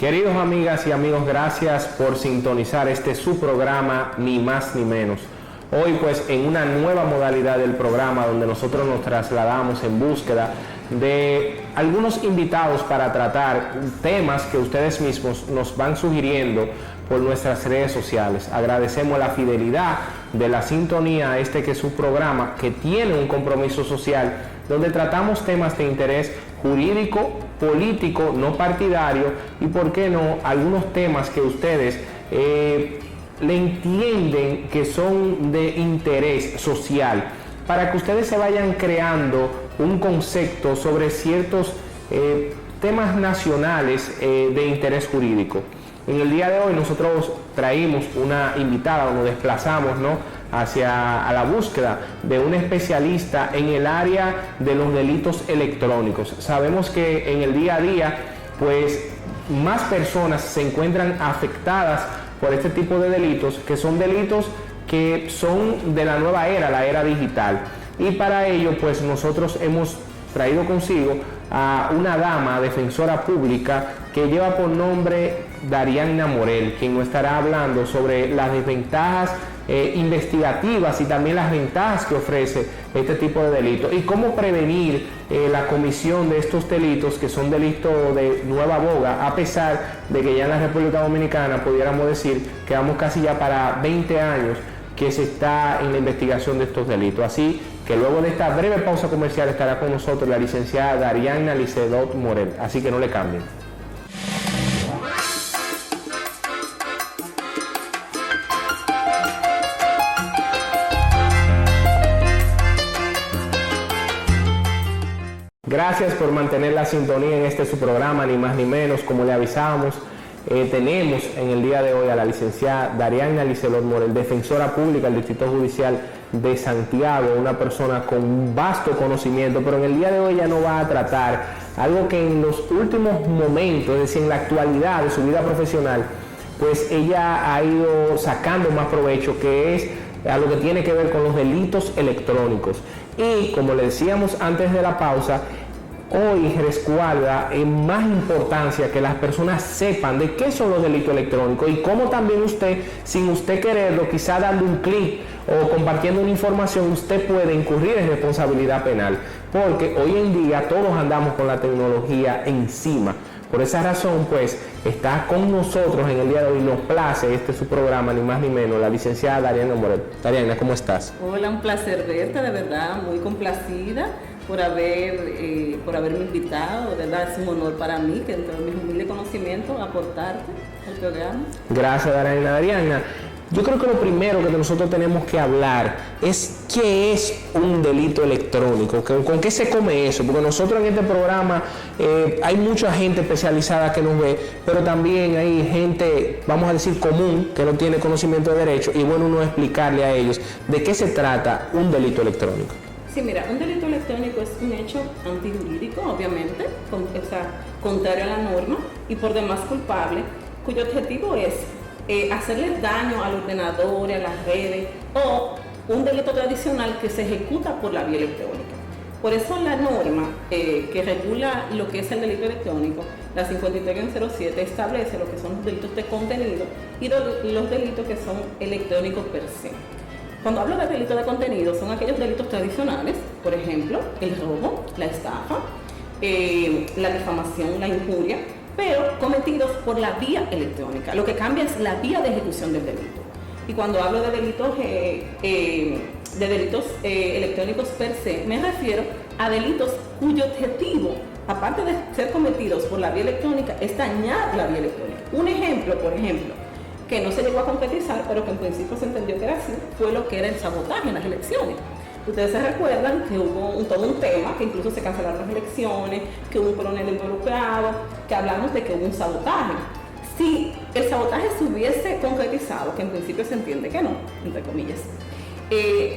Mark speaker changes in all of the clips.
Speaker 1: Queridos amigas y amigos, gracias por sintonizar su programa Ni Más Ni Menos. Hoy pues en una nueva modalidad del programa donde nosotros nos trasladamos en búsqueda de algunos invitados para tratar temas que ustedes mismos nos van sugiriendo por nuestras redes sociales. Agradecemos la fidelidad de la sintonía a que es su programa que tiene un compromiso social donde tratamos temas de interés jurídico, político, no partidario y, por qué no, algunos temas que ustedes le entienden que son de interés social, para que ustedes se vayan creando un concepto sobre ciertos temas nacionales de interés jurídico. En el día de hoy nosotros traímos una invitada, nos desplazamos, ¿no?, a la búsqueda de un especialista en el área de los delitos electrónicos. Sabemos que en el día a día, pues, más personas se encuentran afectadas por este tipo de delitos, que son delitos que son de la nueva era, la era digital. Y para ello, pues, nosotros hemos traído consigo a una dama defensora pública que lleva por nombre Darianna Morel, quien nos estará hablando sobre las desventajas investigativas y también las ventajas que ofrece este tipo de delitos y cómo prevenir la comisión de estos delitos, que son delitos de nueva boga, a pesar de que ya en la República Dominicana pudiéramos decir que vamos casi ya para 20 años que se está en la investigación de estos delitos. Así que luego de esta breve pausa comercial estará con nosotros la licenciada Darianna Lisedot Morel, así que no le cambien. Gracias por mantener la sintonía en su programa, Ni Más Ni Menos. Como le avisábamos, tenemos en el día de hoy a la licenciada Darianna Lisedot Morel, defensora pública del Distrito Judicial de Santiago, una persona con un vasto conocimiento, pero en el día de hoy ella no va a tratar algo que en los últimos momentos, es decir, en la actualidad de su vida profesional, pues ella ha ido sacando más provecho, que es a lo que tiene que ver con los delitos electrónicos. Y como le decíamos antes de la pausa, hoy resguarda en más importancia que las personas sepan de qué son los delitos electrónicos y cómo también usted, sin usted quererlo, quizá dando un clic o compartiendo una información, usted puede incurrir en responsabilidad penal, porque hoy en día todos andamos con la tecnología encima. Por esa razón, pues, está con nosotros en el día de hoy, nos place su programa, Ni Más Ni Menos, la licenciada Darianna Morel. Darianna, ¿cómo estás?
Speaker 2: Hola, un placer verte, de verdad, muy complacida por haberme invitado, de verdad es un honor para mí, que dentro de mis humildes conocimientos, aportarte al programa.
Speaker 1: Gracias, Darianna. Yo creo que lo primero que nosotros tenemos que hablar es qué es un delito electrónico, con qué se come eso, porque nosotros en este programa hay mucha gente especializada que nos ve, pero también hay gente, vamos a decir, común, que no tiene conocimiento de derecho, y bueno, uno explicarle a ellos de qué se trata un delito electrónico.
Speaker 2: Sí, mira, un delito electrónico es un hecho antijurídico, obviamente, contrario a la norma y por demás culpable, cuyo objetivo es hacerle daño al ordenador, a las redes, o un delito tradicional que se ejecuta por la vía electrónica. Por eso la norma que regula lo que es el delito electrónico, la 53-07, establece lo que son los delitos de contenido y los delitos que son electrónicos per se. Cuando hablo de delitos de contenido, son aquellos delitos tradicionales, por ejemplo, el robo, la estafa, la difamación, la injuria, pero cometidos por la vía electrónica. Lo que cambia es la vía de ejecución del delito. Y cuando hablo de delitos electrónicos per se, me refiero a delitos cuyo objetivo, aparte de ser cometidos por la vía electrónica, es dañar la vía electrónica. Un ejemplo, por ejemplo, que no se llegó a concretizar, pero que en principio se entendió que era así, fue lo que era el sabotaje en las elecciones. Ustedes se recuerdan que hubo todo un tema, que incluso se cancelaron las elecciones, que hubo un coronel involucrado, que hablamos de que hubo un sabotaje. Si el sabotaje se hubiese concretizado, que en principio se entiende que no, entre comillas,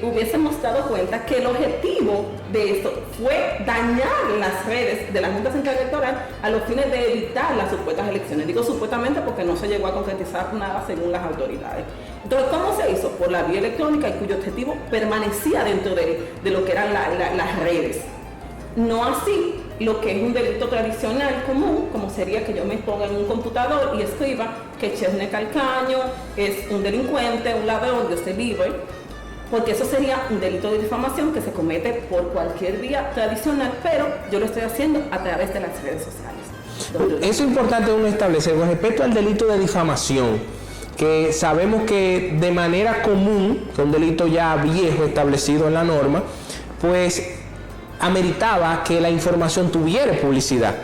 Speaker 2: hubiésemos dado cuenta que el objetivo de esto fue dañar las redes de la Junta Central Electoral a los fines de evitar las supuestas elecciones. Digo supuestamente porque no se llegó a concretizar nada según las autoridades. Entonces, ¿cómo se hizo? Por la vía electrónica y cuyo objetivo permanecía dentro de lo que eran las redes. No así lo que es un delito tradicional común, como sería que yo me ponga en un computador y escriba que Chesney Calcaño es un delincuente, un ladrón, Dios te libre, porque eso sería un delito de difamación que se comete por cualquier vía tradicional, pero yo lo estoy haciendo a través de las redes sociales.
Speaker 1: Eso es importante uno establecer con respecto al delito de difamación, que sabemos que de manera común, que es un delito ya viejo establecido en la norma, pues ameritaba que la información tuviera publicidad.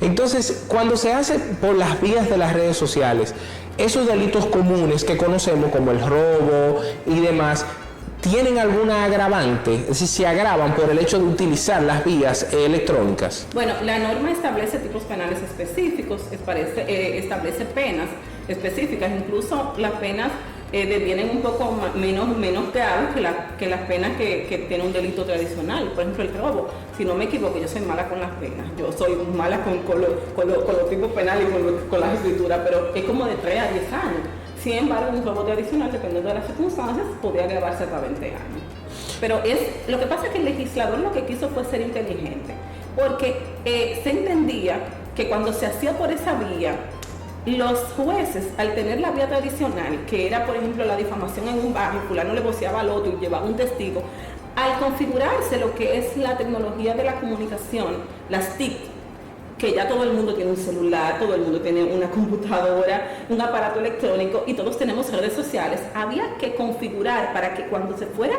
Speaker 1: Entonces, cuando se hace por las vías de las redes sociales, esos delitos comunes que conocemos como el robo y demás, ¿tienen alguna agravante? Es decir, ¿se agravan por el hecho de utilizar las vías electrónicas?
Speaker 2: Bueno, la norma establece tipos penales específicos, establece penas específicas, incluso las penas devienen un poco menos graves que las penas que tiene un delito tradicional. Por ejemplo, el robo. Si no me equivoco, yo soy mala con las penas. Yo soy mala con los tipos penales y con las escrituras, pero es como de 3 a 10 años. Sin embargo, un robo tradicional, dependiendo de las circunstancias, podría agravarse hasta 20 años. Pero lo que pasa es que el legislador lo que quiso fue ser inteligente, porque se entendía que cuando se hacía por esa vía, los jueces, al tener la vía tradicional, que era, por ejemplo, la difamación en un barrio, fulano le voceaba al otro y llevaba un testigo, al configurarse lo que es la tecnología de la comunicación, las TIC, que ya todo el mundo tiene un celular, todo el mundo tiene una computadora, un aparato electrónico y todos tenemos redes sociales, había que configurar para que cuando se fuera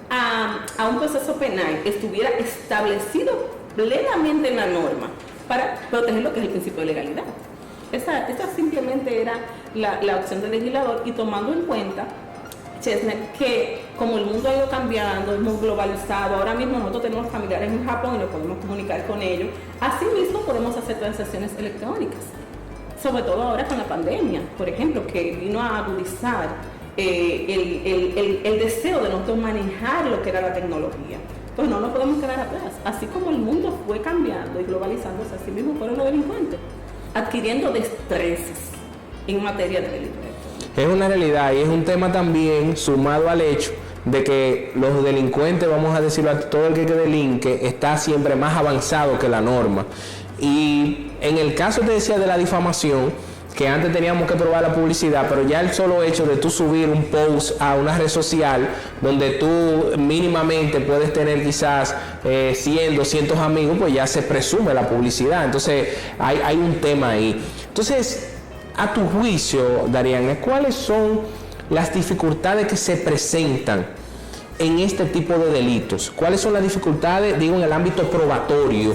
Speaker 2: a un proceso penal estuviera establecido plenamente en la norma para proteger lo que es el principio de legalidad. Esa simplemente era la opción del legislador, y tomando en cuenta, Chesney, que como el mundo ha ido cambiando, es muy globalizado, ahora mismo nosotros tenemos familiares en Japón y nos podemos comunicar con ellos, asimismo podemos hacer transacciones electrónicas, sobre todo ahora con la pandemia, por ejemplo, que vino a agudizar el deseo de nosotros manejar lo que era la tecnología. Pues no nos podemos quedar atrás, así como el mundo fue cambiando y globalizándose, así mismo fueron los delincuentes, adquiriendo destrezas en materia de delito.
Speaker 1: Es una realidad y es un tema también sumado al hecho de que los delincuentes, vamos a decirlo, a todo el que delinque, está siempre más avanzado que la norma. Y en el caso, te decía, de la difamación, que antes teníamos que probar la publicidad, pero ya el solo hecho de tú subir un post a una red social donde tú mínimamente puedes tener quizás 100, 200 amigos, pues ya se presume la publicidad. Entonces hay un tema ahí. Entonces, a tu juicio, Dariana, ¿cuáles son las dificultades que se presentan en este tipo de delitos? ¿Cuáles son las dificultades, digo, en el ámbito probatorio?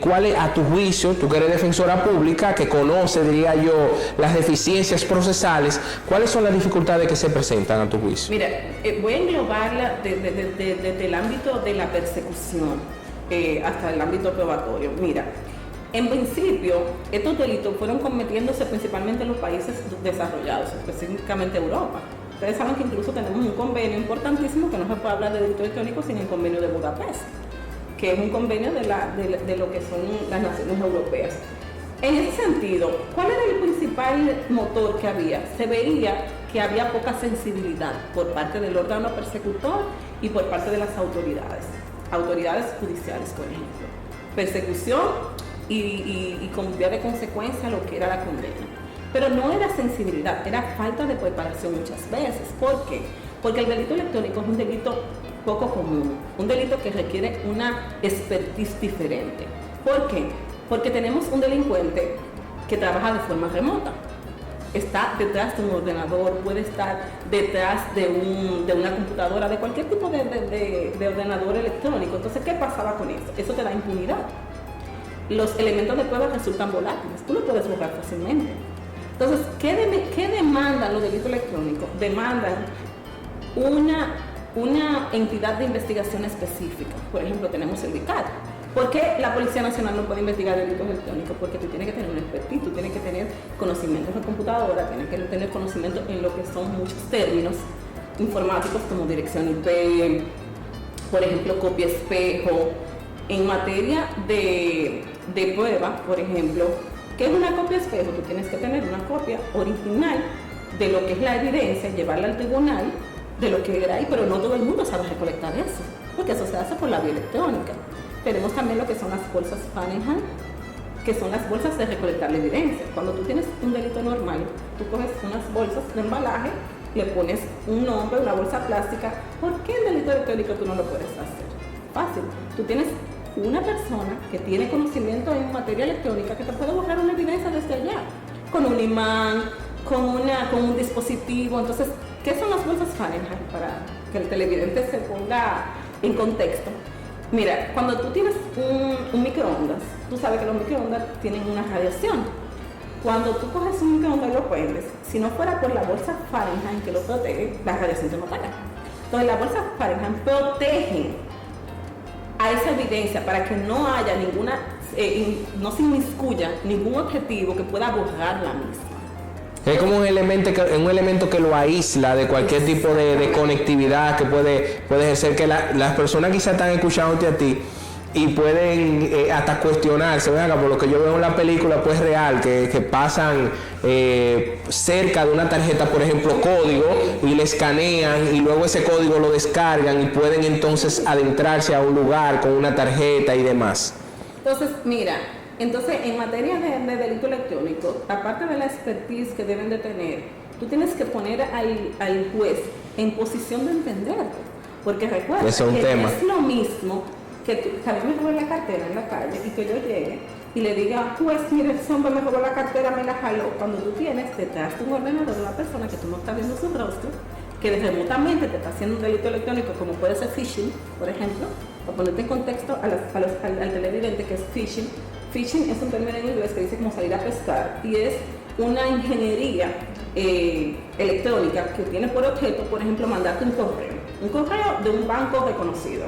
Speaker 1: ¿Cuáles, a tu juicio, tú que eres defensora pública, que conoce, diría yo, las deficiencias procesales, cuáles son las dificultades que se presentan a tu juicio?
Speaker 2: Mira, voy a englobarla desde el ámbito de la persecución hasta el ámbito probatorio. Mira, en principio, estos delitos fueron cometiéndose principalmente en los países desarrollados, específicamente Europa. Ustedes saben que incluso tenemos un convenio importantísimo, que no se puede hablar de delito electrónico sin el convenio de Budapest, que es un convenio de lo que son las naciones europeas. En ese sentido, ¿cuál era el principal motor que había? Se veía que había poca sensibilidad por parte del órgano persecutor y por parte de las autoridades judiciales, por ejemplo. Persecución y con vía de consecuencia lo que era la condena. Pero no era sensibilidad, era falta de preparación muchas veces. ¿Por qué? Porque el delito electrónico es un delito poco común, un delito que requiere una expertise diferente. ¿Por qué? Porque tenemos un delincuente que trabaja de forma remota. Está detrás de un ordenador, puede estar detrás de una computadora, de cualquier tipo de ordenador electrónico. Entonces, ¿qué pasaba con eso? Eso te da impunidad. Los elementos de prueba resultan volátiles, tú lo puedes borrar fácilmente. Entonces, ¿qué demandan los delitos electrónicos? Demandan una entidad de investigación específica. Por ejemplo, tenemos el DICAT. ¿Por qué la Policía Nacional no puede investigar delitos electrónicos? Porque tú tienes que tener un expertise, tú tienes que tener conocimientos en computadora, tienes que tener conocimiento en lo que son muchos términos informáticos como dirección IP, por ejemplo, copia espejo. En materia de prueba, por ejemplo, ¿qué es una copia espejo? Tú tienes que tener una copia original de lo que es la evidencia, llevarla al tribunal de lo que era ahí, pero no todo el mundo sabe recolectar eso, porque eso se hace por la vía electrónica. tenemos también lo que son las bolsas Fahrenheit, que son las bolsas de recolectar la evidencia. Cuando tú tienes un delito normal, tú coges unas bolsas de embalaje, le pones un nombre, una bolsa plástica. ¿Por qué en delito electrónico tú no lo puedes hacer? Fácil. Tú tienes una persona que tiene conocimiento en materia electrónica que te puede borrar una evidencia desde allá, con un imán, con un dispositivo. Entonces, ¿qué son las bolsas Fahrenheit? Para que el televidente se ponga en contexto. Mira, cuando tú tienes un microondas, tú sabes que los microondas tienen una radiación. Cuando tú coges un microondas y lo prendes, si no fuera por la bolsa Fahrenheit que lo protege, la radiación te mataría. Entonces, la bolsa Fahrenheit protege a esa evidencia para que no haya no se inmiscuya ningún objetivo que pueda borrar la misma.
Speaker 1: Es como un elemento que lo aísla de cualquier tipo de conectividad que puede ejercer, que las personas quizás están escuchándote a ti y pueden hasta cuestionarse, venga, por lo que yo veo en la película, pues real, que pasan cerca de una tarjeta, por ejemplo, código, y le escanean y luego ese código lo descargan y pueden entonces adentrarse a un lugar con una tarjeta y demás.
Speaker 2: Entonces, mira, en materia de delito electrónico, aparte de la expertise que deben de tener, tú tienes que poner al juez en posición de entenderte, porque recuerda que es lo mismo que a mí me robé la cartera en la calle y que yo llegue y le diga, juez, mire, ese hombre me robó la cartera, me la jaló. Cuando tú tienes detrás de un ordenador una persona que tú no estás viendo su rostro, que remotamente te está haciendo un delito electrónico, como puede ser phishing, por ejemplo, para ponerte en contexto al televidente que es phishing. Phishing es un término en inglés que dice como salir a pescar, y es una ingeniería electrónica que tiene por objeto, por ejemplo, mandarte un correo de un banco reconocido.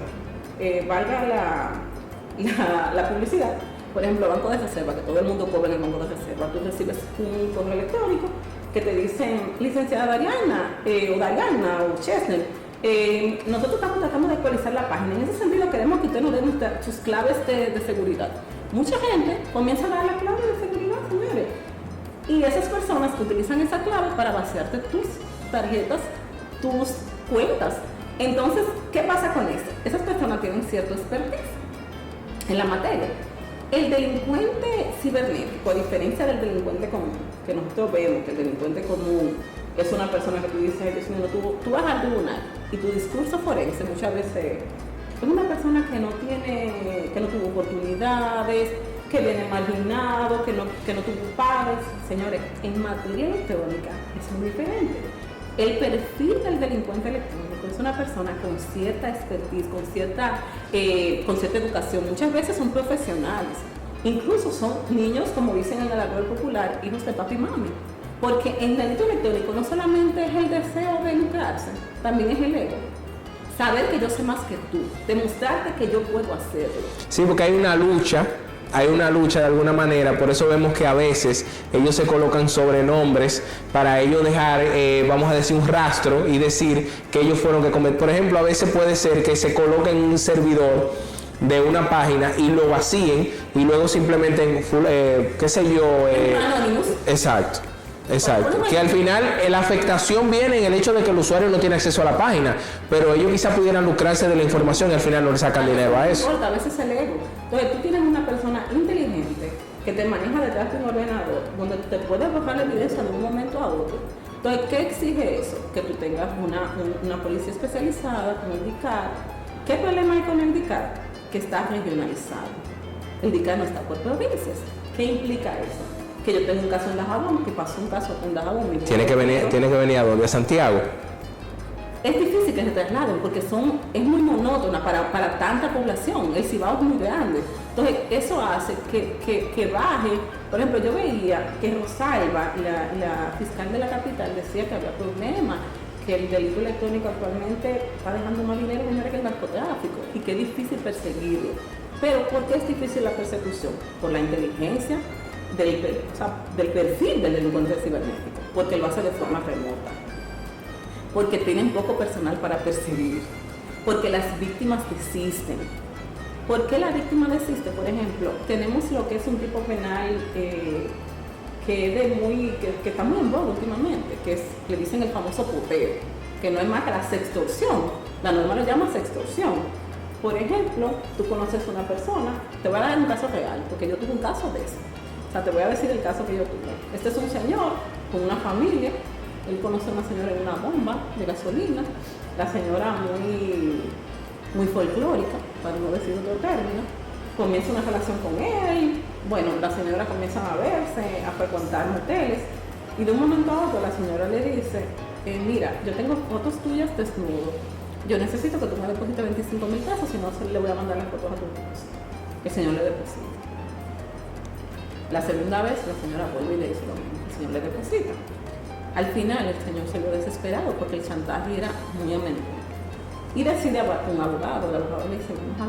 Speaker 2: Valga la publicidad, por ejemplo, Banco de Reserva, que todo el mundo cobra en el Banco de Reserva. Tú recibes un correo electrónico que te dicen, licenciada Dariana, o Dariana, o Chesney, nosotros tratamos de actualizar la página. En ese sentido, queremos que usted nos dé sus claves de seguridad. Mucha gente comienza a dar la clave de seguridad, señores. Y esas personas utilizan esa clave para vaciarte tus tarjetas, tus cuentas. Entonces, ¿qué pasa con eso? Esas personas tienen cierto expertise en la materia. El delincuente cibernético, a diferencia del delincuente común, que nosotros vemos que el delincuente común es una persona que tú dices, tú vas al tribunal y tu discurso forense muchas veces es una persona que no tuvo oportunidades, que viene marginado, que no tuvo padres. Señores, en materia electrónica es muy diferente. El perfil del delincuente electrónico es una persona con cierta expertise, con cierta educación. Muchas veces son profesionales, incluso son niños, como dicen en el árbol popular, hijos de papi y mami. Porque en el delito electrónico no solamente es el deseo de lucrarse, también es el ego. Saber que yo sé más que tú, demostrarte que yo puedo hacerlo.
Speaker 1: Sí, porque hay una lucha de alguna manera, por eso vemos que a veces ellos se colocan sobrenombres para ellos dejar, vamos a decir, un rastro y decir que ellos fueron que cometieron. Por ejemplo, a veces puede ser que se coloquen un servidor de una página y lo vacíen y luego simplemente, qué sé yo, exacto. Que al final la afectación viene en el hecho de que el usuario no tiene acceso a la página, pero ellos quizá pudieran lucrarse de la información y al final no le sacan dinero a eso.
Speaker 2: A veces el ego. Entonces tú tienes una persona inteligente que te maneja detrás de un ordenador, donde te puede arrojar la evidencia de un momento a otro. Entonces, ¿qué exige eso? Que tú tengas una policía especializada, con el DICAR. ¿Qué problema hay con el DICAR? Que está regionalizado. El DICAR no está por provincias. ¿Qué implica eso? Que yo tengo un caso en Dajabón, que pasó un caso en Dajabón.
Speaker 1: Tiene que venir a donde, a Santiago.
Speaker 2: Es difícil que se trasladen porque es muy monótona para tanta población. El Cibao es muy grande. Entonces, eso hace que baje. Por ejemplo, yo veía que Rosalba, la fiscal de la capital, decía que había problemas, que el delito electrónico actualmente está dejando más dinero que el narcotráfico y que es difícil perseguirlo. Pero, ¿por qué es difícil la persecución? Por la inteligencia del perfil del delincuente cibernético, porque lo hace de forma remota, porque tienen poco personal para perseguir, porque las víctimas desisten. ¿Por qué la víctima desiste? Por ejemplo, tenemos lo que es un tipo penal que está muy en boga últimamente, le dicen el famoso poteo, que no es más que la sextorsión. La norma lo llama sextorsión. Por ejemplo, tú conoces a una persona, te voy a dar un caso real, porque yo tuve un caso de eso. O sea, te voy a decir el caso que yo tuve. Este es un señor con una familia, él conoce a una señora en una bomba de gasolina, la señora muy folclórica, para no decir otro término, comienza una relación con él, bueno, la señora comienza a verse, a frecuentar moteles, y de un momento a otro la señora le dice, mira, yo tengo fotos tuyas desnudo, yo necesito que tú me deposites 25,000 pesos, si no le voy a mandar las fotos a tu esposo. El señor le deposita. La segunda vez la señora vuelve y le dice lo mismo, el señor le deposita. Al final el señor se vio desesperado porque el chantaje era muy a menudo. Y decide a un abogado, el abogado le dice, vamos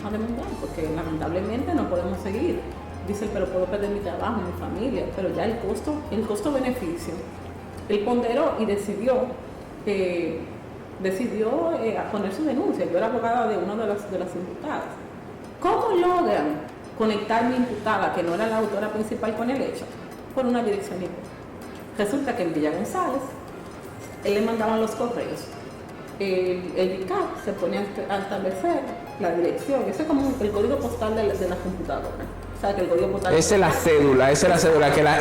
Speaker 2: a demandar, porque lamentablemente no podemos seguir. Dice, pero puedo perder mi trabajo, mi familia, pero ya el costo-beneficio. Él ponderó y decidió poner su denuncia. Yo era abogada de una de las imputadas. ¿Cómo logran conectar mi imputada, que no era la autora principal, con el hecho? Por una dirección IP. Resulta que en Villa González, él le mandaban los correos. El DICAP se pone a establecer la dirección. Ese es como el código postal de la computadora. O sea, que el código postal...
Speaker 1: Esa es la cédula,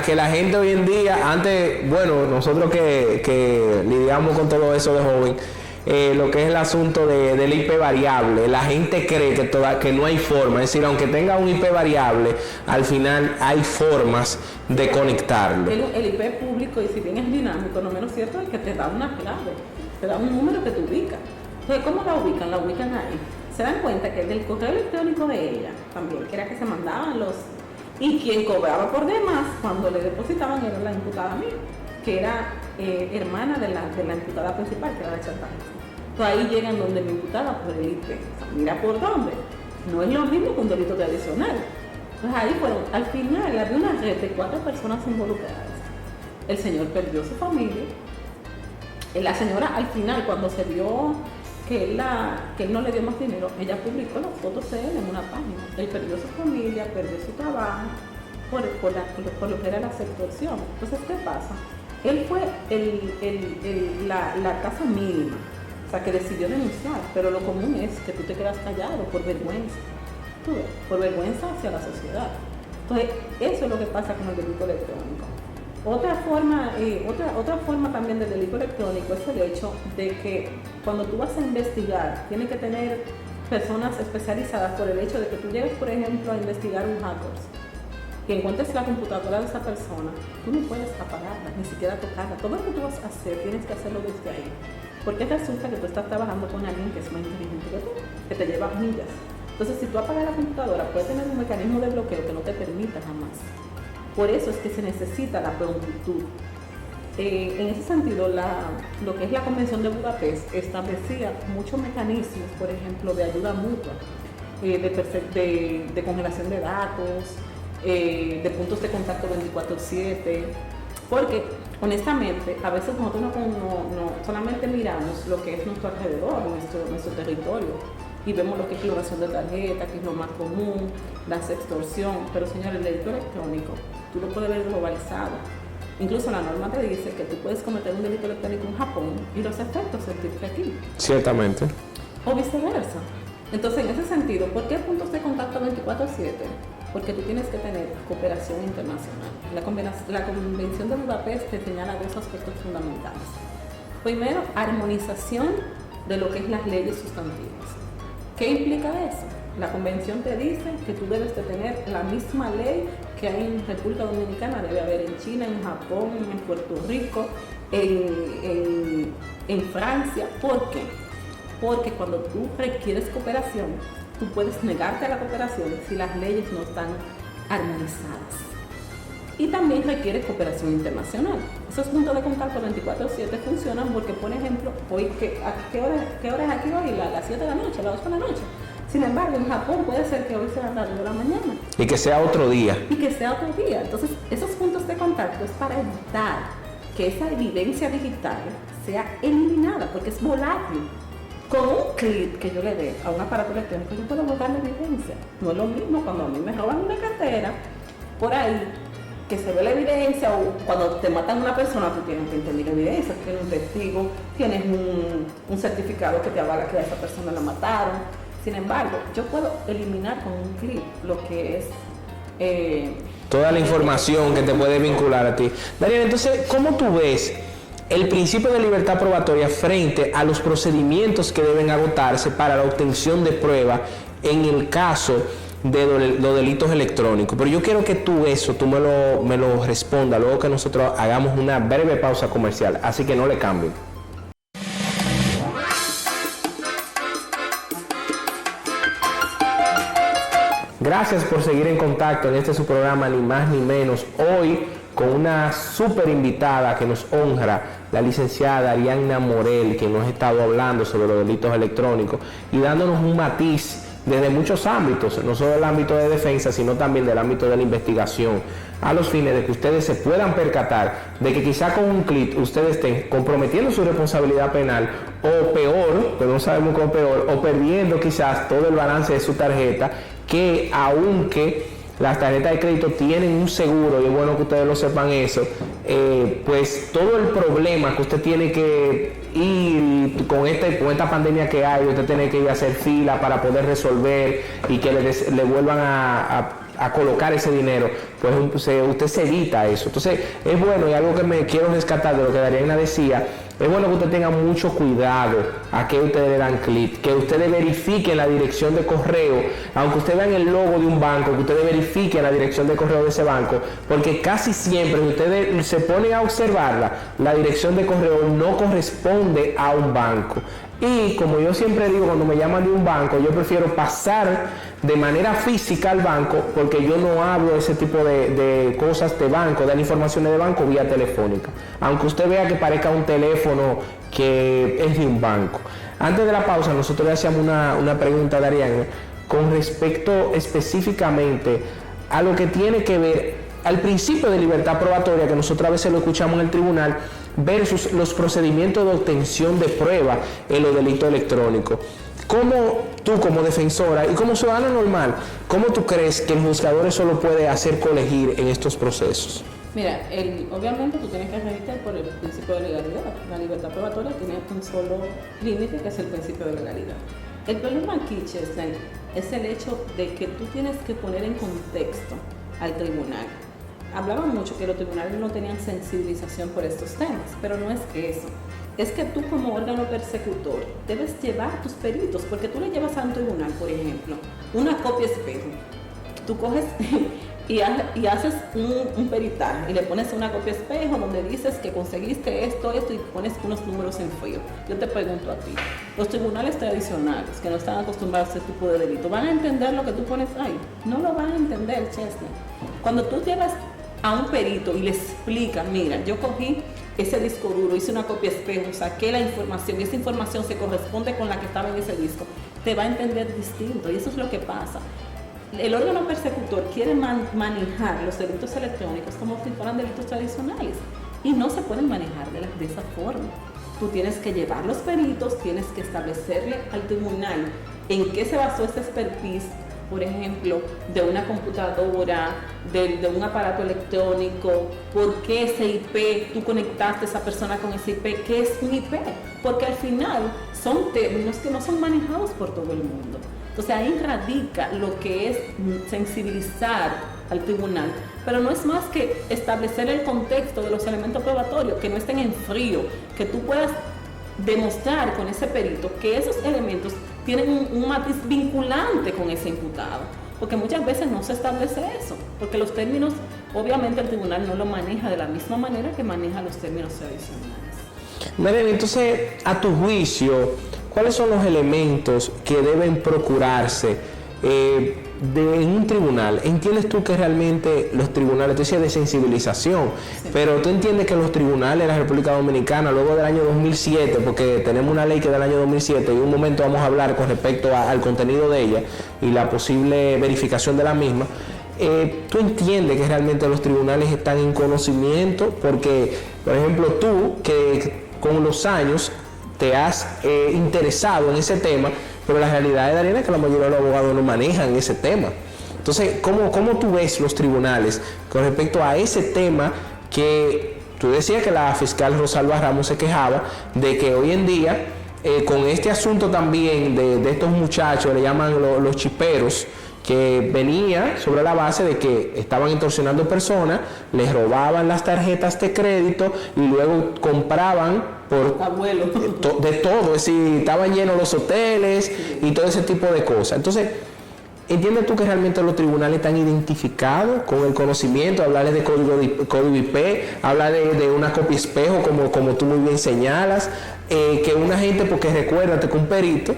Speaker 1: que la gente hoy en día, antes, bueno, nosotros que lidiamos con todo eso de joven, lo que es el asunto del IP variable, la gente cree que no hay forma, es decir, aunque tenga un IP variable, al final hay formas de conectarlo.
Speaker 2: El IP público, y si bien es dinámico, lo menos cierto es que te da una clave, te da un número que te ubica. Entonces, ¿cómo la ubican? La ubican ahí. Se dan cuenta que del correo electrónico de ella, también, que era que se mandaban y quien cobraba por demás, cuando le depositaban, era la imputada mía, que era hermana de la imputada principal, que era la chantaje. Entonces ahí llegan donde mi imputada por el IP. O sea, mira por dónde. No es lo mismo que un delito tradicional. Entonces ahí fueron, al final había una red de 4 personas involucradas. El señor perdió su familia. La señora al final, cuando se vio que él no le dio más dinero, ella publicó las fotos de él en una página. Él perdió su familia, perdió su trabajo por lo que era la extorsión. Entonces, ¿qué pasa? Él fue la tasa mínima, o sea, que decidió denunciar, pero lo común es que tú te quedas callado por vergüenza, por vergüenza hacia la sociedad. Entonces, eso es lo que pasa con el delito electrónico. Otra forma también del delito electrónico es el hecho de que cuando tú vas a investigar, tienes que tener personas especializadas por el hecho de que tú llegues, por ejemplo, a investigar un hackers, que encuentres la computadora de esa persona, tú no puedes apagarla, ni siquiera tocarla. Todo lo que tú vas a hacer, tienes que hacerlo desde ahí. Porque resulta que tú estás trabajando con alguien que es más inteligente que tú, que te lleva millas. Entonces, si tú apagas la computadora, puede tener un mecanismo de bloqueo que no te permita jamás. Por eso es que se necesita la prontitud. En ese sentido, lo que es la Convención de Budapest establecía muchos mecanismos, por ejemplo, de ayuda mutua, de congelación de datos, de puntos de contacto 24/7, porque honestamente a veces nosotros no solamente miramos lo que es nuestro alrededor, nuestro territorio, y vemos lo que es clonación de tarjeta, que es lo más común, la extorsión, pero señores, el delito electrónico, tú lo puedes ver globalizado. Incluso la norma te dice que tú puedes cometer un delito electrónico en Japón y los efectos sentirte aquí.
Speaker 1: Ciertamente.
Speaker 2: O viceversa. Entonces, en ese sentido, ¿por qué puntos de contacto 24/7? Porque tú tienes que tener cooperación internacional. La Convención de Budapest te señala 2 aspectos fundamentales. Primero, armonización de lo que es las leyes sustantivas. ¿Qué implica eso? La convención te dice que tú debes de tener la misma ley que hay en República Dominicana, debe haber en China, en Japón, en Puerto Rico, en Francia. ¿Por qué? Porque cuando tú requieres cooperación, tú puedes negarte a la cooperación si las leyes no están armonizadas. Y también requiere cooperación internacional. Esos puntos de contacto 24/7 funcionan porque, por ejemplo, hoy, ¿qué hora es aquí hoy? Las 7 de la noche, las 8 de la noche. Sin embargo, en Japón puede ser que hoy sea las 2 de la mañana.
Speaker 1: Y que sea otro día.
Speaker 2: Entonces, esos puntos de contacto es para evitar que esa evidencia digital sea eliminada, porque es volátil. Con un clic que yo le dé a un aparato electrónico, yo puedo borrar la evidencia. No es lo mismo cuando a mí me roban una cartera por ahí, que se ve la evidencia, o cuando te matan a una persona, tú tienes que entender la evidencia, tú tienes un testigo, tienes un certificado que te avala que a esa persona la mataron. Sin embargo, yo puedo eliminar con un clic lo que es...
Speaker 1: toda la información que te puede vincular a ti. Dariana, entonces, ¿cómo tú ves el principio de libertad probatoria frente a los procedimientos que deben agotarse para la obtención de prueba en el caso de los delitos electrónicos? Pero yo quiero que tú me lo respondas luego que nosotros hagamos una breve pausa comercial, así que no le cambien. Gracias por seguir en contacto en este su programa Ni Más Ni Menos. Hoy con una súper invitada que nos honra, la licenciada Arianna Morel, que nos ha estado hablando sobre los delitos electrónicos y dándonos un matiz desde muchos ámbitos, no solo del ámbito de defensa, sino también del ámbito de la investigación, a los fines de que ustedes se puedan percatar de que quizá con un clic ustedes estén comprometiendo su responsabilidad penal, o peor, pero no sabemos cómo peor, o perdiendo quizás todo el balance de su tarjeta, que aunque las tarjetas de crédito tienen un seguro, y es bueno que ustedes lo sepan eso, pues todo el problema que usted tiene que ir con esta pandemia que hay, usted tiene que ir a hacer fila para poder resolver y que le vuelvan a colocar ese dinero, pues usted se evita eso. Entonces es bueno, y algo que me quiero rescatar de lo que Arianna decía, es bueno que usted tenga mucho cuidado a qué ustedes le dan clic, que ustedes verifiquen la dirección de correo, aunque ustedes vean el logo de un banco, que ustedes verifiquen la dirección de correo de ese banco, porque casi siempre ustedes se ponen a observarla, la dirección de correo no corresponde a un banco. Y como yo siempre digo, cuando me llaman de un banco, yo prefiero pasar de manera física al banco, porque yo no hablo ese tipo de cosas de banco, de informaciones de banco vía telefónica, aunque usted vea que parezca un teléfono que es de un banco. Antes de la pausa, nosotros le hacíamos una pregunta a Arianna con respecto específicamente a lo que tiene que ver al principio de libertad probatoria, que nosotros a veces lo escuchamos en el tribunal, versus los procedimientos de obtención de prueba en los delitos electrónicos. ¿Cómo tú, como defensora y como ciudadano normal, cómo tú crees que el juzgador eso lo puede hacer colegir en estos procesos?
Speaker 2: Mira, obviamente tú tienes que regirte por el principio de legalidad. La libertad probatoria tiene un solo límite, que es el principio de legalidad. El problema aquí, Chesney, es el hecho de que tú tienes que poner en contexto al tribunal. Hablaban mucho que los tribunales no tenían sensibilización por estos temas, pero no es eso. Es que tú, como órgano persecutor, debes llevar tus peritos, porque tú le llevas a un tribunal, por ejemplo, una copia espejo. Tú coges y haces un peritaje y le pones una copia espejo donde dices que conseguiste esto y pones unos números en frío. Yo te pregunto a ti, los tribunales tradicionales que no están acostumbrados a este tipo de delito, ¿van a entender lo que tú pones ahí? No lo van a entender, Chesney. Cuando tú llevas a un perito y le explicas, mira, yo cogí ese disco duro, hice una copia espejo, saqué la información y esa información se corresponde con la que estaba en ese disco, te va a entender distinto, y eso es lo que pasa. El órgano persecutor quiere manejar los delitos electrónicos como si fueran delitos tradicionales y no se pueden manejar de esa forma. Tú tienes que llevar los peritos, tienes que establecerle al tribunal en qué se basó ese expertise, por ejemplo, de una computadora, de un aparato electrónico, por qué ese IP, tú conectaste a esa persona con ese IP, ¿qué es un IP? Porque al final son términos que no son manejados por todo el mundo. Entonces ahí radica lo que es sensibilizar al tribunal, pero no es más que establecer el contexto de los elementos probatorios, que no estén en frío, que tú puedas demostrar con ese perito que esos elementos tienen un matiz vinculante con ese imputado, porque muchas veces no se establece eso, porque los términos, obviamente el tribunal no lo maneja de la misma manera que maneja los términos tradicionales.
Speaker 1: Mariana, entonces, a tu juicio, ¿cuáles son los elementos que deben procurarse en un tribunal? ¿Entiendes tú que realmente los tribunales, tú dices de sensibilización, sí, pero tú entiendes que los tribunales de la República Dominicana, luego del año 2007, porque tenemos una ley que es del año 2007 y en un momento vamos a hablar con respecto al contenido de ella y la posible verificación de la misma, ¿tú entiendes que realmente los tribunales están en conocimiento? Porque, por ejemplo, tú que con los años te has interesado en ese tema, pero la realidad de Arianna es que la mayoría de los abogados no manejan ese tema. Entonces, ¿cómo tú ves los tribunales con respecto a ese tema que tú decías que la fiscal Rosalba Ramos se quejaba de que hoy en día, con este asunto también de estos muchachos, le llaman los chiperos, que venía sobre la base de que estaban extorsionando personas, les robaban las tarjetas de crédito y luego compraban por de todo, es decir, estaban llenos los hoteles y todo ese tipo de cosas. Entonces, ¿entiendes tú que realmente los tribunales están identificados con el conocimiento? Hablarles de código IP, hablar de una copia espejo, como tú muy bien señalas, que una gente, porque recuérdate que un perito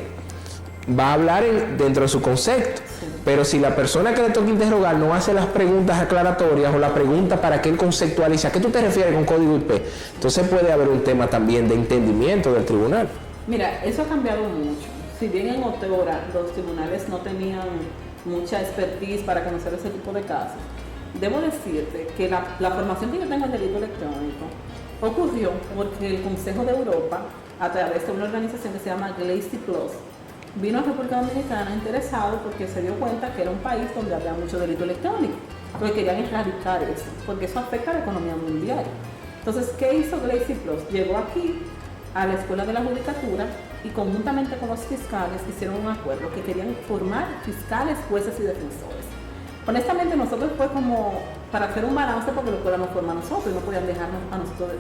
Speaker 1: va a hablar dentro de su concepto. Pero si la persona que le toca interrogar no hace las preguntas aclaratorias o la pregunta para que él conceptualice, ¿a qué tú te refieres con código IP? Entonces puede haber un tema también de entendimiento del tribunal.
Speaker 2: Mira, eso ha cambiado mucho. Si bien en otrora los tribunales no tenían mucha expertise para conocer ese tipo de casos, debo decirte que la formación que yo tengo en delito electrónico ocurrió porque el Consejo de Europa, a través de una organización que se llama Glacy Plus, vino a República Dominicana interesado porque se dio cuenta que era un país donde había mucho delito electrónico, porque querían erradicar eso, porque eso afecta a la economía mundial. Entonces, ¿qué hizo Glacy Plus? Llegó aquí a la Escuela de la Judicatura y conjuntamente con los fiscales hicieron un acuerdo que querían formar fiscales, jueces y defensores. Honestamente, nosotros fue como para hacer un balance porque la escuela nos forma a nosotros y no podían dejarnos a nosotros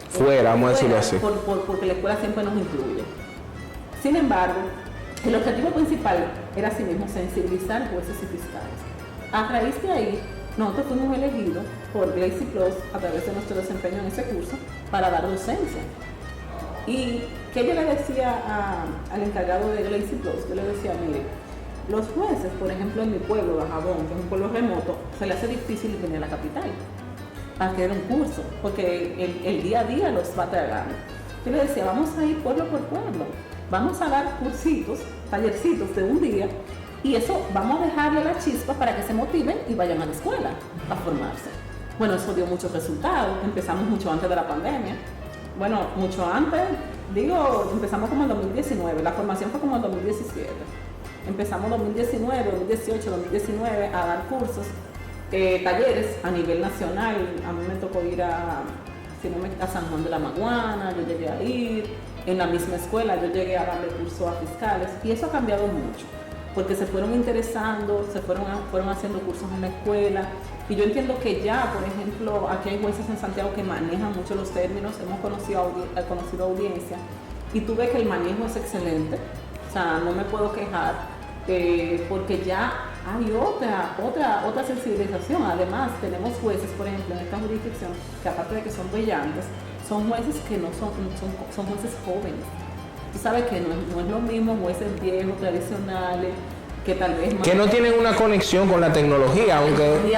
Speaker 1: fuera, vamos a decirlo así.
Speaker 2: Porque la escuela siempre nos incluye. Sin embargo, el objetivo principal era asimismo sensibilizar jueces y fiscales. A raíz de ahí, nosotros fuimos elegidos por Glacy Plus a través de nuestro desempeño en ese curso para dar docencia. Y que yo le decía al encargado de Glacy Plus, yo le decía, mire, los jueces, por ejemplo, en mi pueblo, Bajabón, que es un pueblo remoto, se le hace difícil venir a la capital a hacer un curso, porque el día a día los va tragando. Yo le decía, vamos a ir pueblo por pueblo. Vamos a dar cursitos, tallercitos de un día y eso vamos a dejarle la chispa para que se motiven y vayan a la escuela a formarse. Bueno, eso dio muchos resultados. Empezamos mucho antes de la pandemia. Bueno, mucho antes, empezamos como en 2019. La formación fue como en 2017. Empezamos 2019, 2018, 2019 a dar cursos, talleres a nivel nacional. A mí me tocó ir a San Juan de la Maguana, yo llegué a ir. En la misma escuela yo llegué a darle curso a fiscales y eso ha cambiado mucho porque se fueron interesando, fueron haciendo cursos en la escuela y yo entiendo que ya, por ejemplo, aquí hay jueces en Santiago que manejan mucho los términos, hemos conocido audiencia y tú ves que el manejo es excelente, o sea, no me puedo quejar porque ya hay otra sensibilización. Además, tenemos jueces, por ejemplo, en esta jurisdicción que aparte de que son brillantes, son jueces que no son jueces jóvenes. Tú sabes que no es lo mismo jueces viejos, tradicionales, que tal vez más...
Speaker 1: Que no tienen una conexión con la tecnología, aunque...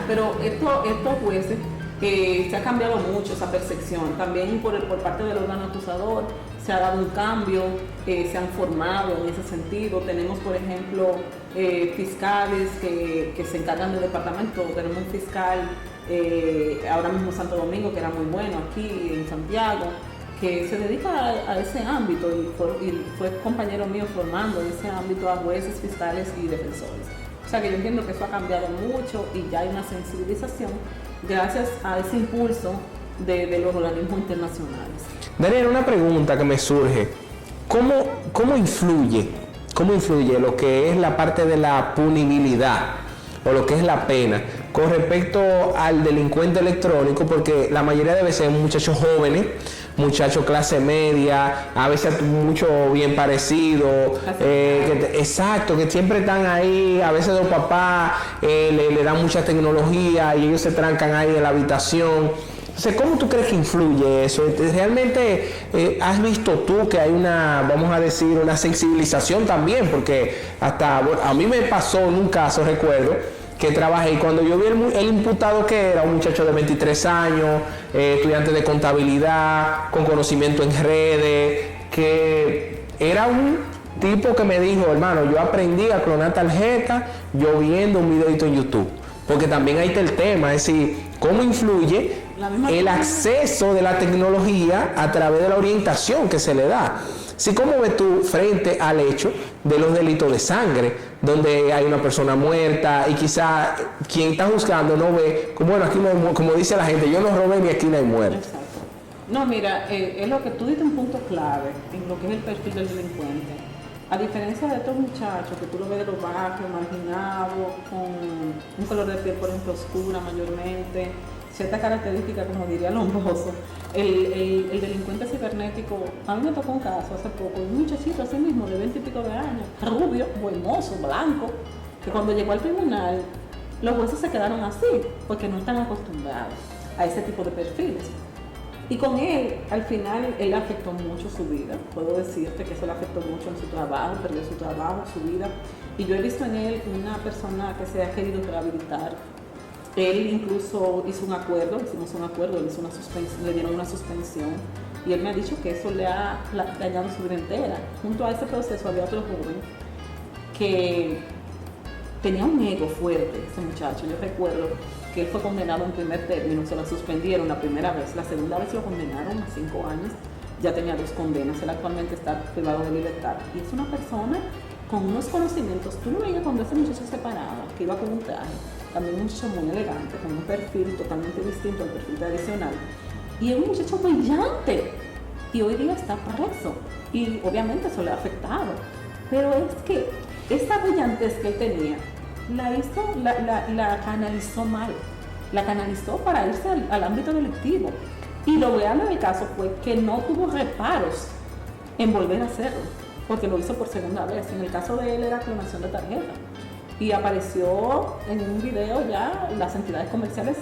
Speaker 2: Pero estos jueces, se ha cambiado mucho esa percepción. También por parte del órgano acusador se ha dado un cambio, se han formado en ese sentido. Tenemos, por ejemplo, fiscales que se encargan del departamento. Tenemos un fiscal ahora mismo en Santo Domingo, que era muy bueno aquí en Santiago, que se dedica a ese ámbito y fue compañero mío formando en ese ámbito a jueces, fiscales y defensores. O sea que yo entiendo que eso ha cambiado mucho y ya hay una sensibilización gracias a ese impulso de los organismos internacionales.
Speaker 1: Daniel, una pregunta que me surge. ¿Cómo influye lo que es la parte de la punibilidad o lo que es la pena con respecto al delincuente electrónico? Porque la mayoría de veces son muchachos jóvenes, muchachos clase media, a veces mucho bien parecido, exacto, que siempre están ahí, a veces los papás le dan mucha tecnología y ellos se trancan ahí en la habitación. Entonces, ¿cómo tú crees que influye eso? ¿Realmente has visto tú que hay vamos a decir, una sensibilización también? Porque hasta a mí me pasó en un caso, recuerdo, que trabajé y cuando yo vi el imputado, que era un muchacho de 23 años, estudiante de contabilidad, con conocimiento en redes, que era un tipo que me dijo, hermano, yo aprendí a clonar tarjetas yo viendo un videito en YouTube. Porque también ahí está el tema, es decir, cómo influye el acceso de la tecnología a través de la orientación que se le da. ¿Sí? ¿Cómo ves tú frente al hecho de los delitos de sangre, donde hay una persona muerta y quizá quien está juzgando no ve, como bueno, aquí no hay, como dice la gente, yo no robé ni aquí no hay muerto?
Speaker 2: Exacto. No, mira, es lo que tú diste un punto clave en lo que es el perfil del delincuente. A diferencia de estos muchachos que tú lo ves de los barrios, marginados, con un color de piel, por ejemplo, oscura mayormente, cierta característica, como diría Lomboso, el delincuente cibernético, a mí me tocó un caso hace poco, un muchachito así mismo, de 20 y pico de años, rubio, buenoso, blanco, que cuando llegó al tribunal, los jueces se quedaron así, porque no están acostumbrados a ese tipo de perfiles. Y con él, al final, él afectó mucho su vida. Puedo decirte que eso le afectó mucho en su trabajo, perdió su trabajo, su vida. Y yo he visto en él una persona que se ha querido rehabilitar. Él incluso hizo un acuerdo, hicimos un acuerdo, él hizo una suspensión, le dieron una suspensión. Y él me ha dicho que eso le ha dañado su vida entera. Junto a ese proceso había otro joven que tenía un ego fuerte, ese muchacho. Yo recuerdo que él fue condenado en primer término, se lo suspendieron la primera vez, la segunda vez lo condenaron a 5 años, ya tenía 2 condenas, él actualmente está privado de libertad. Y es una persona con unos conocimientos, tú lo veías cuando ese muchacho se paraba, que iba con un traje, también un muchacho muy elegante, con un perfil totalmente distinto al perfil tradicional, y es un muchacho brillante, y hoy día está preso, y obviamente eso le ha afectado, pero es que esa brillantez que él tenía, la canalizó mal, la canalizó para irse al ámbito delictivo. Y lo real en el caso fue que no tuvo reparos en volver a hacerlo, porque lo hizo por segunda vez. En el caso de él era clonación de tarjeta. Y apareció en un video, ya las entidades comerciales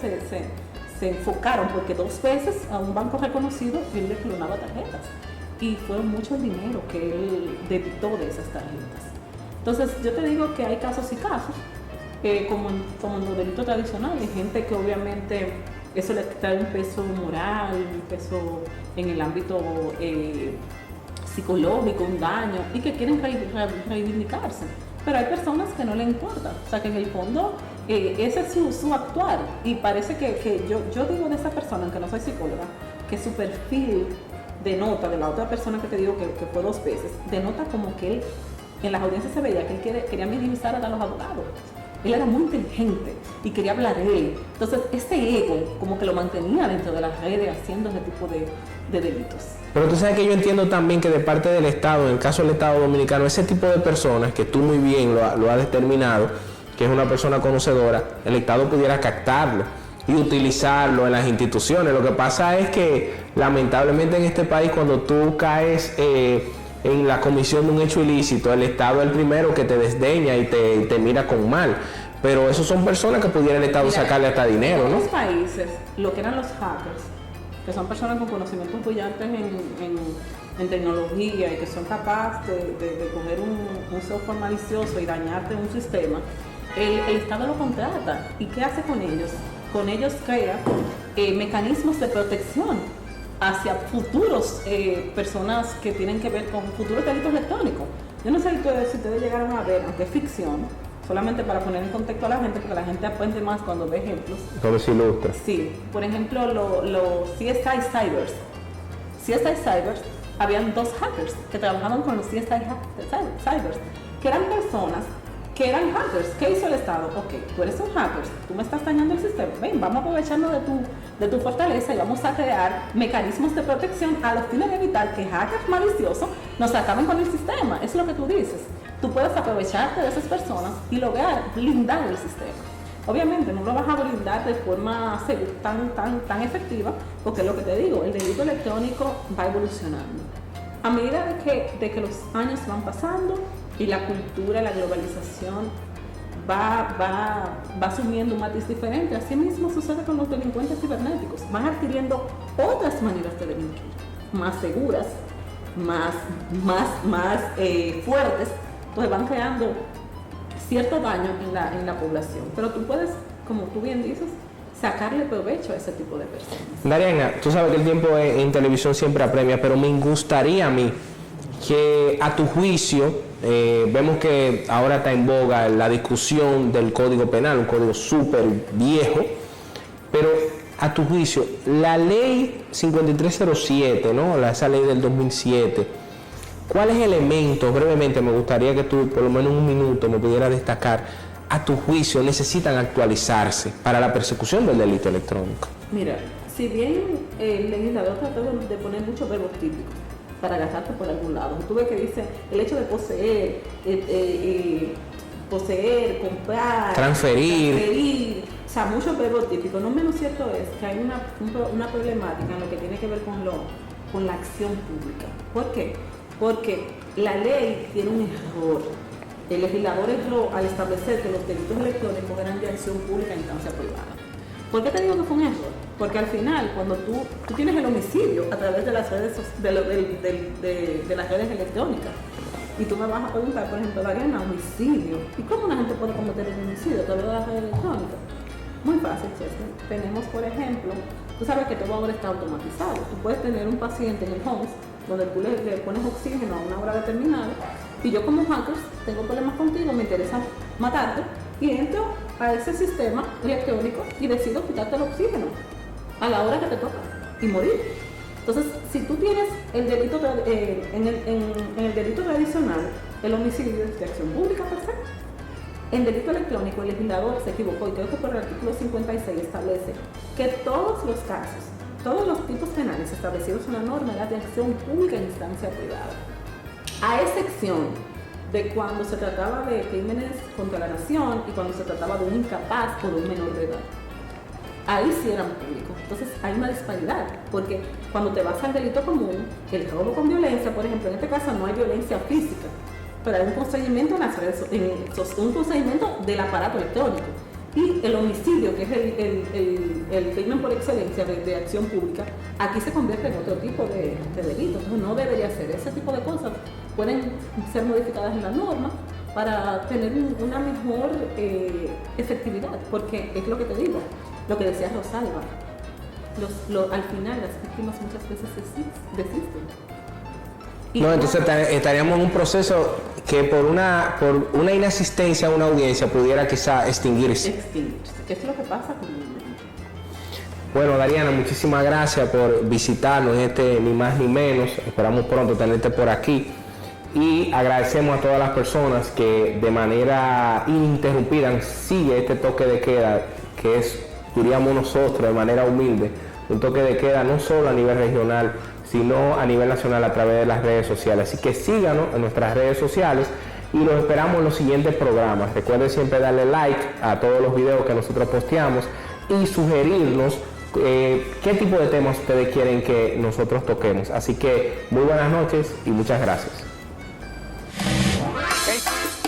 Speaker 2: se enfocaron, porque 2 veces a un banco reconocido él le clonaba tarjetas. Y fue mucho el dinero que él debitó de esas tarjetas. Entonces, yo te digo que hay casos y casos, como en los delitos tradicionales, gente que obviamente eso le trae un peso moral, un peso en el ámbito psicológico, un daño, y que quieren reivindicarse. Pero hay personas que no le importa, o sea que en el fondo ese es su actuar. Y parece que yo digo de esa persona, aunque no soy psicóloga, que su perfil denota, de la otra persona que te digo que fue 2 veces, denota como que él, en las audiencias se veía que él quería minimizar a los abogados. Él era muy inteligente y quería hablar de él. Entonces, ese ego como que lo mantenía dentro de las redes haciendo ese tipo de delitos.
Speaker 1: Pero tú sabes que yo entiendo también que de parte del Estado, en el caso del Estado Dominicano, ese tipo de personas, que tú muy bien lo has determinado, que es una persona conocedora, el Estado pudiera captarlo y utilizarlo en las instituciones. Lo que pasa es que, lamentablemente en este país, cuando tú caes en la comisión de un hecho ilícito, el Estado es el primero que te desdeña y te mira con mal. Pero esos son personas que pudiera el Estado sacarle hasta dinero, ¿no?
Speaker 2: En otros países, lo que eran los hackers, que son personas con conocimientos brillantes en tecnología y que son capaces de coger un software malicioso y dañarte un sistema, el Estado lo contrata. ¿Y qué hace con ellos? Con ellos crea mecanismos de protección hacia futuros personas que tienen que ver con futuros delitos electrónicos. Yo no sé si ustedes llegaron a ver, aunque es ficción, solamente para poner en contexto a la gente, porque la gente aprende más cuando ve ejemplos.
Speaker 1: Todo se ilustra.
Speaker 2: Sí, por ejemplo, los CSI Cybers. CSI Cybers, habían 2 hackers que trabajaban con los CSI Cybers, que eran personas que eran hackers. ¿Qué hizo el Estado? Ok, tú eres un hacker, tú me estás dañando el sistema. Ven, vamos a aprovecharnos de tu fortaleza y vamos a crear mecanismos de protección a los fines de evitar que hackers maliciosos nos acaben con el sistema. Es lo que tú dices. Tú puedes aprovecharte de esas personas y lograr blindar el sistema. Obviamente no lo vas a blindar de forma tan efectiva, porque es lo que te digo, el delito electrónico va evolucionando. A medida de que los años van pasando y la cultura, la globalización va asumiendo un matiz diferente, así mismo sucede con los delincuentes cibernéticos. Van adquiriendo otras maneras de delinquir, más seguras, más fuertes, entonces van creando cierto daño en la población. Pero tú puedes, como tú bien dices, sacarle provecho a ese tipo de personas.
Speaker 1: Dariana, tú sabes que el tiempo en televisión siempre apremia, pero me gustaría a mí que, a tu juicio, vemos que ahora está en boga la discusión del Código Penal, un código súper viejo, pero a tu juicio, la ley 5307, ¿no? Esa ley del 2007, ¿cuáles elementos, brevemente, me gustaría que tú, por lo menos un minuto, me pudieras destacar, a tu juicio, necesitan actualizarse para la persecución del delito electrónico?
Speaker 2: Mira, si bien el legislador trató de poner muchos verbos típicos para agarrarte por algún lado, tú ves que dice el hecho de poseer, comprar, transferir, o sea, muchos verbos típicos. No menos cierto es que hay una problemática en lo que tiene que ver con la acción pública. ¿Por qué? Porque la ley tiene un error. El legislador erró al establecer que los delitos electrónicos eran de acción pública en instancia privada. ¿Por qué te digo que fue un error? Porque al final, cuando tú tienes el homicidio a través de las redes, de las redes electrónicas, y tú me vas a preguntar, por ejemplo, Dariana, homicidio. ¿Y cómo una gente puede cometer un homicidio a través de las redes electrónicas? Muy fácil, Chester. Tenemos, por ejemplo, tú sabes que todo ahora está automatizado. Tú puedes tener un paciente en el HOMS donde tú le pones oxígeno a una hora determinada y yo como hacker tengo problemas contigo, me interesa matarte y entro a ese sistema electrónico y decido quitarte el oxígeno a la hora que te toca y morir. Entonces, si tú tienes el delito en el delito tradicional, el homicidio es de acción pública per se. En delito electrónico, el legislador se equivocó y creo que por el artículo 56 establece que todos los casos, todos los tipos penales establecidos en la norma eran de acción pública en instancia privada, a excepción de cuando se trataba de crímenes contra la nación y cuando se trataba de un incapaz o de un menor de edad. Ahí sí eran públicos. Entonces hay una disparidad, porque cuando te vas al delito común, el robo con violencia, por ejemplo, en este caso no hay violencia física, pero hay un procedimiento un procedimiento del aparato electrónico. Y el homicidio, que es el crimen por excelencia de acción pública, aquí se convierte en otro tipo de delito. Entonces no debería ser. Ese tipo de cosas pueden ser modificadas en la norma para tener una mejor efectividad, porque es lo que te digo, lo que decía Rosalba, al final las víctimas muchas veces desisten.
Speaker 1: No, entonces estaríamos en un proceso que por una inasistencia a una audiencia pudiera quizá extinguirse.
Speaker 2: ¿Qué es lo que pasa comúnmente?
Speaker 1: Bueno, Dariana, muchísimas gracias por visitarnos en Ni Más Ni Menos. Esperamos pronto tenerte por aquí. Y agradecemos a todas las personas que de manera ininterrumpida sigue este toque de queda, que es, diríamos nosotros, de manera humilde, un toque de queda no solo a nivel regional, sino a nivel nacional a través de las redes sociales. Así que síganos en nuestras redes sociales y los esperamos en los siguientes programas. Recuerden siempre darle like a todos los videos que nosotros posteamos y sugerirnos qué tipo de temas ustedes quieren que nosotros toquemos. Así que muy buenas noches y muchas gracias.
Speaker 3: Okay.